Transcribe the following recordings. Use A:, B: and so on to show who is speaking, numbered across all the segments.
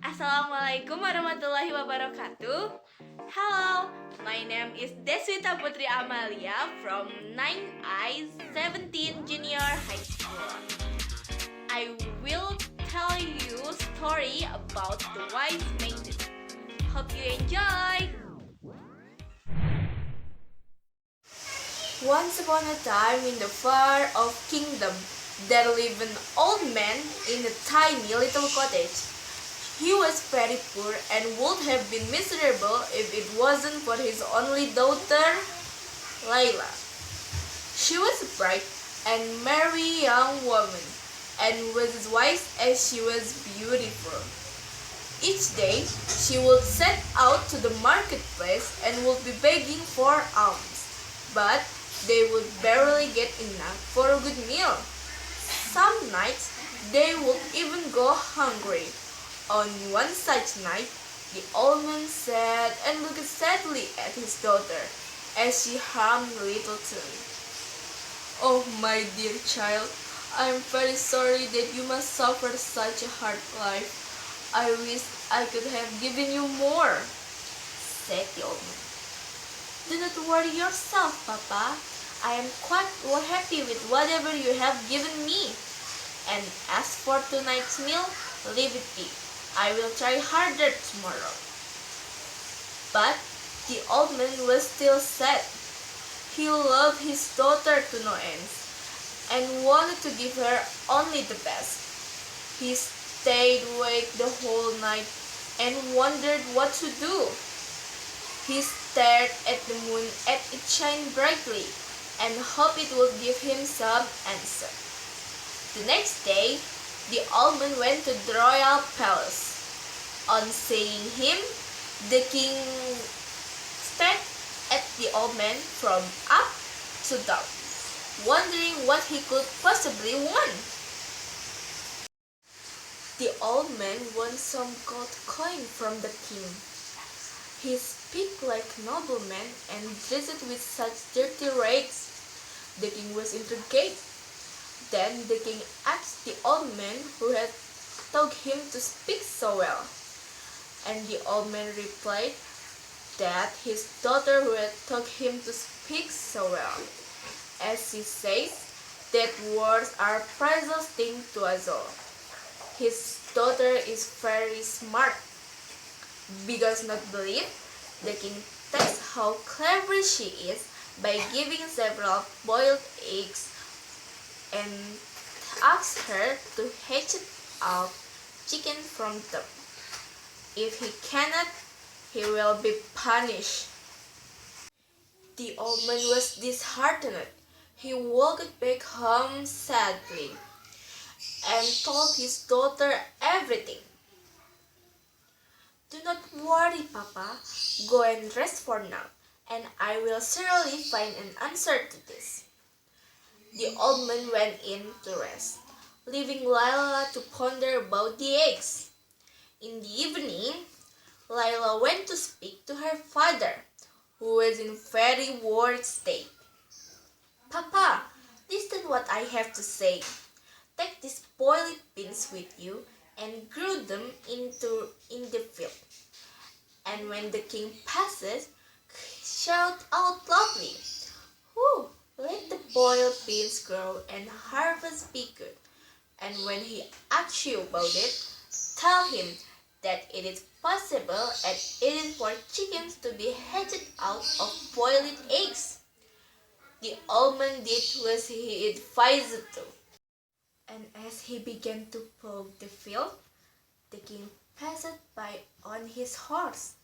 A: Assalamualaikum warahmatullahi wabarakatuh. Hello, my name is Deswita PUTRI-A Amalya from 9I 17 Junior High School. I will tell you a story about the wise maiden. Hope you enjoy. Once upon a time in the far off kingdom, there lived an old man in a tiny little cottage. He was very poor and would have been miserable if it wasn't for his only daughter, Layla. She was a bright and merry young woman, and was as wise as she was beautiful. Each day she would set out to the marketplace and would be begging for alms, but they would barely get enough for a good meal. Some nights they would even go hungry. On one such night, the old man sat and looked sadly at his daughter as she hummed a little tune. "Oh, my dear child, I am very sorry that you must suffer such a hard life. I wish I could have given you more," said the old man. "Do not worry yourself, Papa. I am quite happy with whatever you have given me. And as for tonight's meal, leave it be. I will try harder tomorrow." But the old man was still sad. He loved his daughter to no ends and wanted to give her only the best. He stayed awake the whole night and wondered what to do. He stared at the moon as it shined brightly and hoped it would give him some answer. The next day, the old man went to the royal palace. On seeing him, the king stared at the old man from up to down, wondering what he could possibly want. The old man won some gold coin from the king. He spoke like a nobleman and dressed with such dirty rags. The king was intrigued. Then the king asked the old man who had taught him to speak so well, and the old man replied that his daughter who had taught him to speak so well. As he says, that words are priceless thing to us all. His daughter is very smart. Because not believe, the king tests how clever she is by giving several boiled eggs and asks her to hatch out chicken from them. If he cannot, he will be punished. The old man was disheartened. He walked back home sadly and told his daughter everything. "Do not worry, Papa. Go and rest for now, and I will surely find an answer to this." The old man went in to rest, leaving Lila to ponder about the eggs. In the evening, Lila went to speak to her father, who was in very worried state. "Papa, listen what I have to say. Take these boiled beans with you and grow them in the field. And when the king passes, shout out loudly, 'Who? Let the boiled beans grow and harvest be good.' And when he asks you about it, tell him that it is possible and it is for chickens to be hatched out of boiled eggs." The old man did as he advised to. And as he began to plough the field, the king passed by on his horse.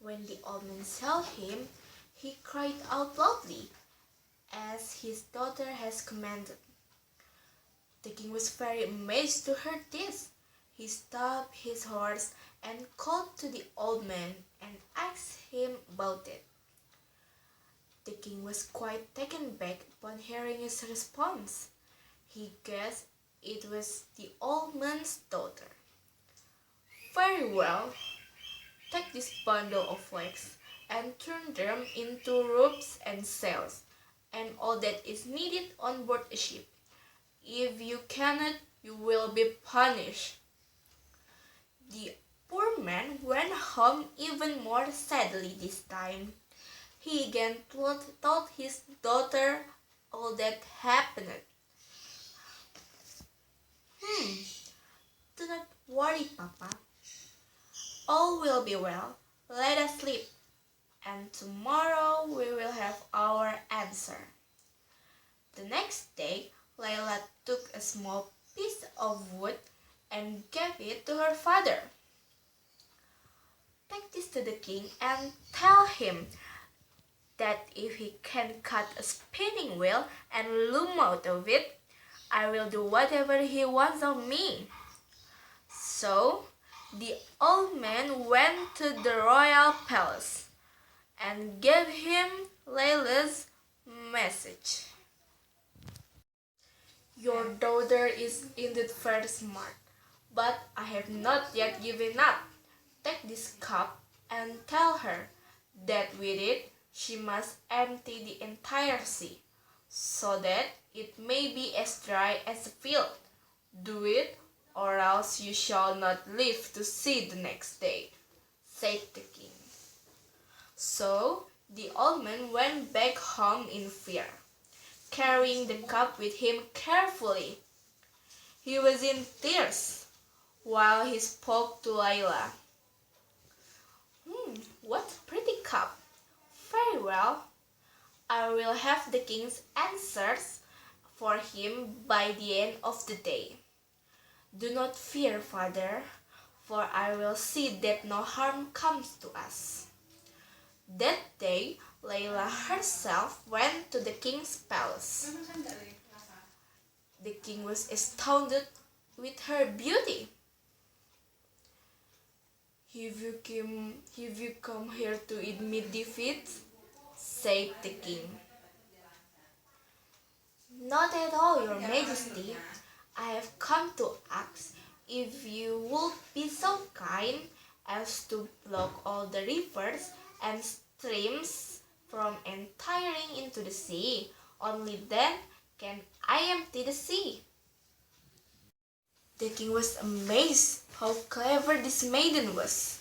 A: When the old man saw him, he cried out loudly, as his daughter has commanded. The king was very amazed to hear this. He stopped his horse and called to the old man and asked him about it. The king was quite taken back upon hearing his response. He guessed it was the old man's daughter. "Very well. Take this bundle of flax and turn them into ropes and sails, and all that is needed on board a ship. If you cannot, you will be punished." The poor man went home even more sadly this time. He again told his daughter all that happened. Do not worry, Papa. All will be well. Let us sleep, and tomorrow we will have our answer. The next day, Layla took a small piece of wood and gave it to her father. Take this to the king and tell him that if he can cut a spinning wheel and loom out of it, I will do whatever he wants of me. So the old man went to the royal palace and gave him Layla's message. Your daughter is indeed very smart, but I have not yet given up. Take this cup and tell her that with it she must empty the entire sea, so that it may be as dry as a field. Do it, or else you shall not live to see the next day, said the king. So the old man went back home in fear, carrying the cup with him carefully. He was in tears while he spoke to Layla. What a pretty cup. Very well. I will have the king's answers for him by the end of the day. Do not fear, father, for I will see that no harm comes to us. That day, Layla herself went to the king's palace. The king was astounded with her beauty. Have you come here to admit defeat? Said the king. Not at all, your majesty. I have come to ask if you would be so kind as to block all the rivers and streams from entering into the sea. Only then can I empty the sea. The king was amazed how clever this maiden was.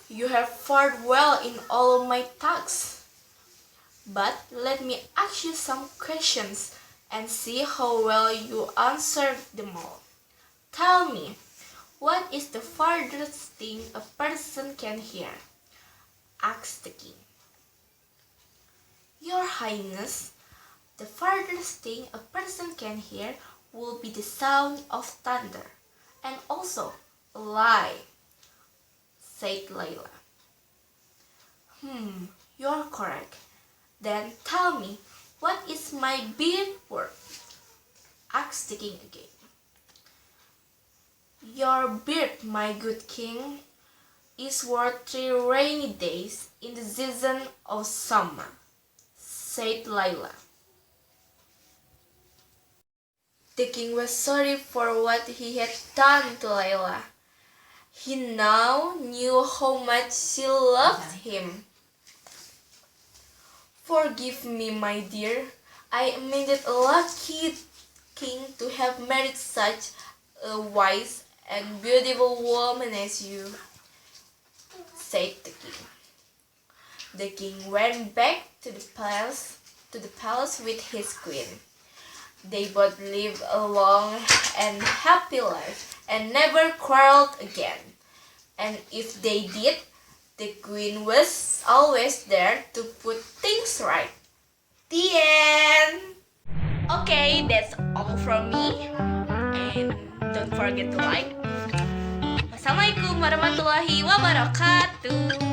A: You have fared well in all of my tasks. But let me ask you some questions and see how well you answered them all. Tell me, what is the farthest thing a person can hear? Asked the king. Your Highness, the farthest thing a person can hear will be the sound of thunder, and also a lie, said Layla. You're correct. Then tell me, what is my beard worth? Asked the king again. Your beard, my good king, is worth 3 rainy days in the season of summer, said Layla. The king was sorry for what he had done to Layla. He now knew how much she loved him. Forgive me, my dear. I am indeed a lucky king to have married such a wise and beautiful woman as you, said the king. The king went back to the palace with his queen. They both lived a long and happy life and never quarreled again. And if they did, the queen was always there to put things right. The end! Okay, that's all from me. And don't forget to like. Wassalamualaikum warahmatullahi wabarakatuh.